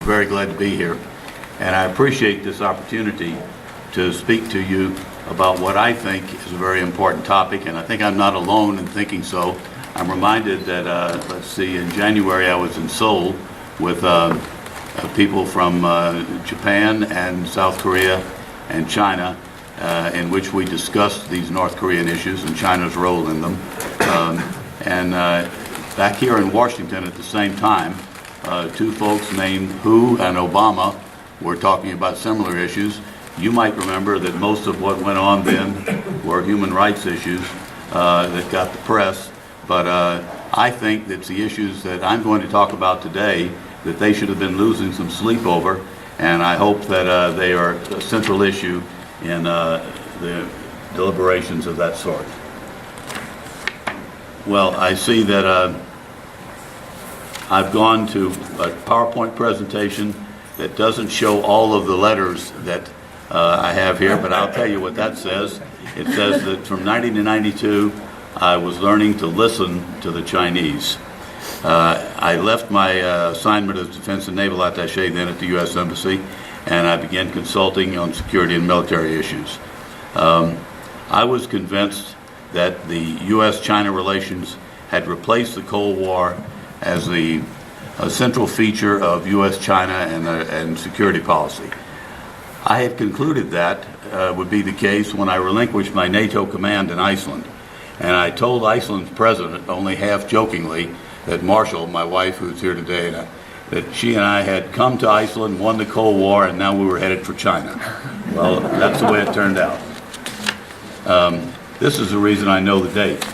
very glad to be here. And I appreciate this opportunity to speak to you about what I think is a very important topic, and I think I'm not alone in thinking so. I'm reminded that, in January I was in Seoul with people from Japan and South Korea and China, in which we discussed these North Korean issues and China's role in them. Back here in Washington at the same time, two folks named Hu and Obama were talking about similar issues. You might remember that most of what went on then were human rights issues that got the press, but I think that the issues that I'm going to talk about today, that they should have been losing some sleep over, and I hope that they are a central issue in the deliberations of that sort. Well, I see that I've gone to a PowerPoint presentation that doesn't show all of the letters that I have here, but I'll tell you what that says. It says that from 90 to 92, I was learning to listen to the Chinese. I left my assignment as Defense and Naval Attaché then at the U.S. Embassy, and I began consulting on security and military issues. I was convinced that the U.S.-China relations had replaced the Cold War as the central feature of U.S.-China and security policy. I had concluded that would be the case when I relinquished my NATO command in Iceland. And I told Iceland's president, only half jokingly, that Marshall, my wife who's here today, that she and I had come to Iceland, won the Cold War, and now we were headed for China. Well, that's the way it turned out. This is the reason I know the date.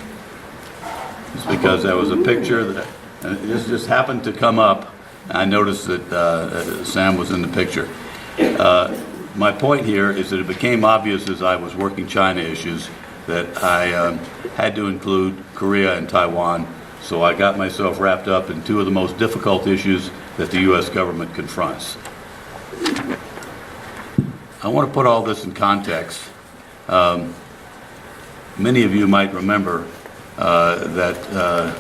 It's because there was a picture that, and this just happened to come up. I noticed that Sam was in the picture. My point here is that it became obvious as I was working China issues that I had to include Korea and Taiwan, so I got myself wrapped up in two of the most difficult issues that the U.S. government confronts. I want to put all this in context. Many of you might remember that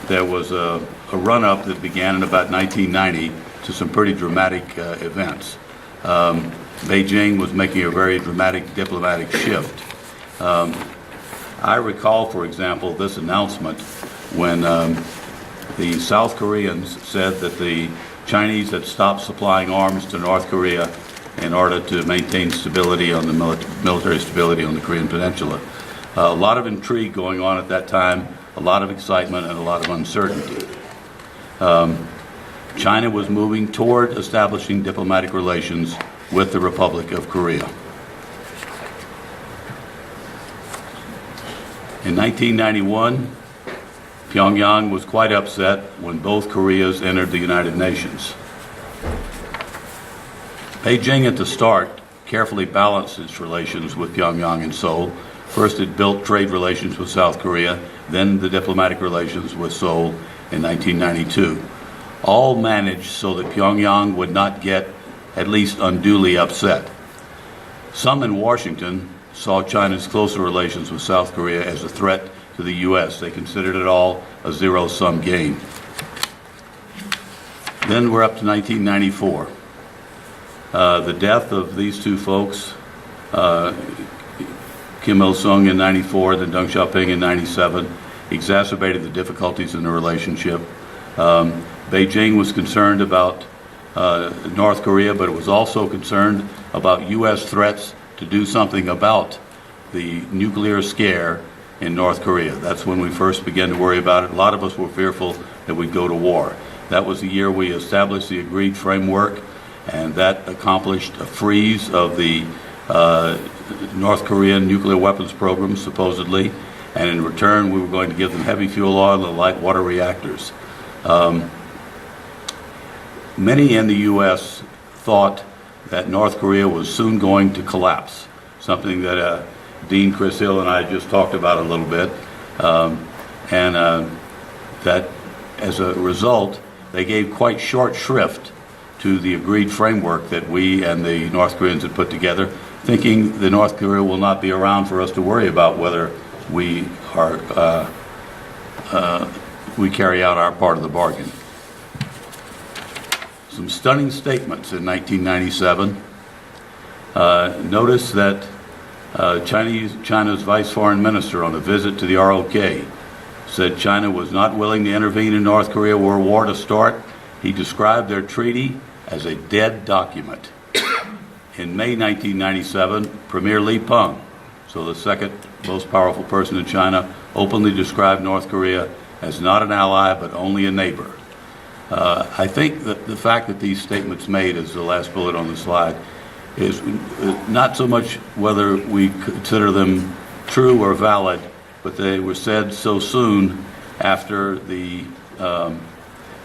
there was a run-up that began in about 1990 to some pretty dramatic events. Beijing was making a very dramatic diplomatic shift. I recall, for example, this announcement when the South Koreans said that the Chinese had stopped supplying arms to North Korea in order to maintain stability on the military stability on the Korean Peninsula. A lot of intrigue going on at that time, a lot of excitement, and a lot of uncertainty. China was moving toward establishing diplomatic relations with the Republic of Korea. In 1991, Pyongyang was quite upset when both Koreas entered the United Nations. Beijing at the start carefully balanced its relations with Pyongyang and Seoul. First it built trade relations with South Korea, then the diplomatic relations with Seoul in 1992. All managed so that Pyongyang would not get at least unduly upset. Some in Washington saw China's closer relations with South Korea as a threat to the U.S. They considered it all a zero-sum game. Then we're up to 1994. The death of these two folks, Kim Il-sung in 94, then Deng Xiaoping in 97, exacerbated the difficulties in the relationship. Beijing was concerned about North Korea, but it was also concerned about U.S. threats to do something about the nuclear scare in North Korea. That's when we first began to worry about it. A lot of us were fearful that we'd go to war. That was the year we established the agreed framework, and that accomplished a freeze of the North Korean nuclear weapons program, supposedly, and in return we were going to give them heavy fuel oil and light water reactors. Many in the U.S. thought that North Korea was soon going to collapse, something that Dean Chris Hill and I just talked about a little bit, that as a result they gave quite short shrift to the agreed framework that we and the North Koreans had put together, thinking the North Korea will not be around for us to worry about whether we carry out our part of the bargain. some stunning statements in 1997. Notice that China's Vice Foreign Minister on a visit to the ROK said China was not willing to intervene in North Korea were war to start. He described their treaty as a dead document. In May 1997, Premier Li Peng, so the second most powerful person in China, openly described North Korea as not an ally but only a neighbor. I think that the fact that these statements made, as the last bullet on the slide, is not so much whether we consider them true or valid, but they were said so soon after the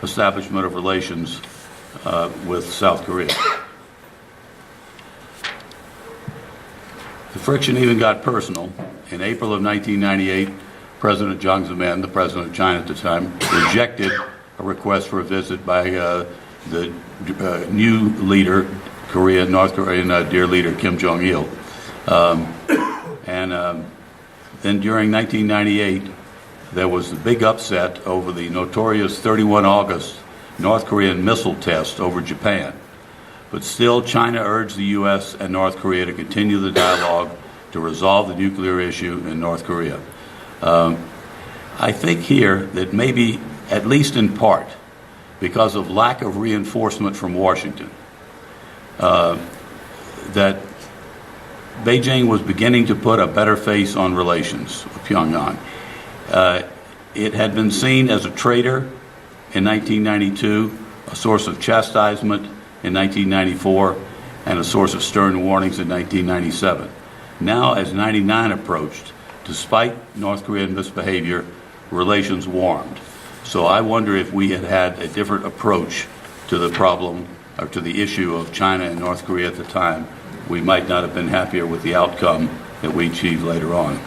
establishment of relations with South Korea. The friction even got personal. In April of 1998, President Jiang Zemin, the president of China at the time, rejected a request for a visit by the new leader, North Korean dear leader Kim Jong-il. Then during 1998, there was the big upset over the notorious 31 August North Korean missile test over Japan. But still, China urged the U.S. and North Korea to continue the dialogue to resolve the nuclear issue in North Korea. I think here that maybe, at least in part, because of lack of reinforcement from Washington, that Beijing was beginning to put a better face on relations with Pyongyang. It had been seen as a traitor in 1992, a source of chastisement in 1994, and a source of stern warnings in 1997. Now, as 99 approached, despite North Korean misbehavior, relations warmed. So I wonder if we had had a different approach to the problem, or to the issue of China and North Korea at the time, we might not have been happier with the outcome that we achieved later on.